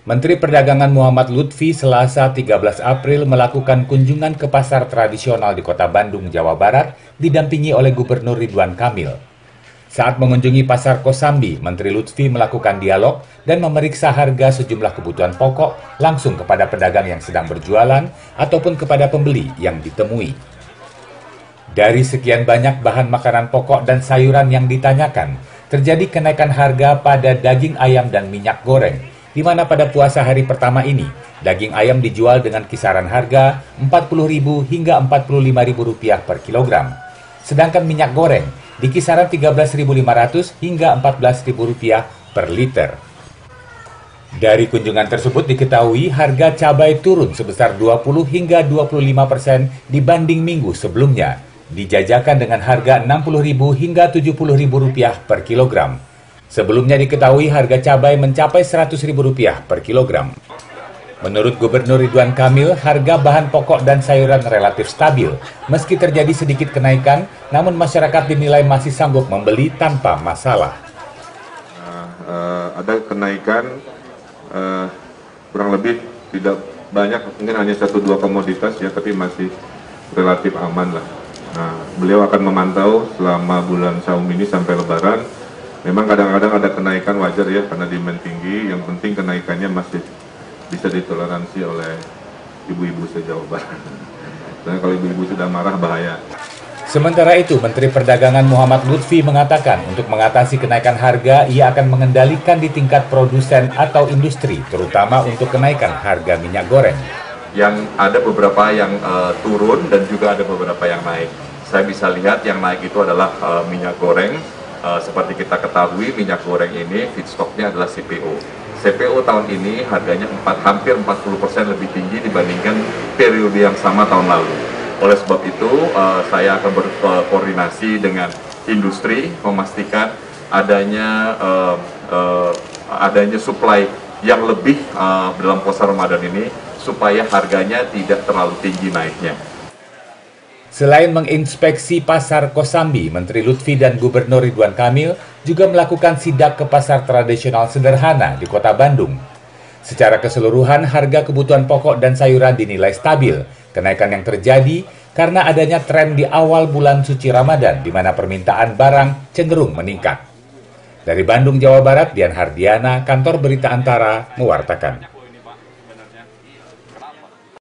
Menteri Perdagangan Muhammad Lutfi Selasa 13 April melakukan kunjungan ke pasar tradisional di Kota Bandung, Jawa Barat, didampingi oleh Gubernur Ridwan Kamil. Saat mengunjungi Pasar Kosambi, Menteri Lutfi melakukan dialog dan memeriksa harga sejumlah kebutuhan pokok langsung kepada pedagang yang sedang berjualan ataupun kepada pembeli yang ditemui. Dari sekian banyak bahan makanan pokok dan sayuran yang ditanyakan, terjadi kenaikan harga pada daging ayam dan minyak goreng, di mana pada puasa hari pertama ini, daging ayam dijual dengan kisaran harga Rp40.000 hingga Rp45.000 per kilogram. Sedangkan minyak goreng di kisaran Rp13.500 hingga Rp14.000 per liter. Dari kunjungan tersebut diketahui harga cabai turun sebesar 20 hingga 25% dibanding minggu sebelumnya, dijajakan dengan harga Rp60.000 hingga Rp70.000 per kilogram. Sebelumnya diketahui harga cabai mencapai Rp100.000 per kilogram. Menurut Gubernur Ridwan Kamil, harga bahan pokok dan sayuran relatif stabil. Meski terjadi sedikit kenaikan, namun masyarakat dinilai masih sanggup membeli tanpa masalah. Ada kenaikan kurang lebih tidak banyak, mungkin hanya 1-2 komoditas ya, tapi masih relatif aman lah. Nah, beliau akan memantau selama bulan Saum ini sampai Lebaran. Memang kadang-kadang ada kenaikan wajar ya, karena demand tinggi. Yang penting kenaikannya masih bisa ditoleransi oleh ibu-ibu se-Jawa Barat. Dan kalau ibu-ibu sudah marah, bahaya. Sementara itu, Menteri Perdagangan Muhammad Lutfi mengatakan untuk mengatasi kenaikan harga, ia akan mengendalikan di tingkat produsen atau industri, terutama untuk kenaikan harga minyak goreng. Yang ada beberapa yang turun dan juga ada beberapa yang naik. Saya bisa lihat yang naik itu adalah minyak goreng. Seperti kita ketahui, minyak goreng ini feedstocknya adalah CPO. CPO tahun ini harganya hampir 40% lebih tinggi dibandingkan periode yang sama tahun lalu. Oleh sebab itu, saya akan berkoordinasi dengan industri memastikan adanya supply yang lebih dalam puasa Ramadan ini, supaya harganya tidak terlalu tinggi naiknya. Selain menginspeksi Pasar Kosambi, Menteri Lutfi dan Gubernur Ridwan Kamil juga melakukan sidak ke pasar tradisional sederhana di Kota Bandung. Secara keseluruhan, harga kebutuhan pokok dan sayuran dinilai stabil. Kenaikan yang terjadi karena adanya tren di awal bulan suci Ramadan, di mana permintaan barang cenderung meningkat. Dari Bandung, Jawa Barat, Dian Hardiana, Kantor Berita Antara, mewartakan.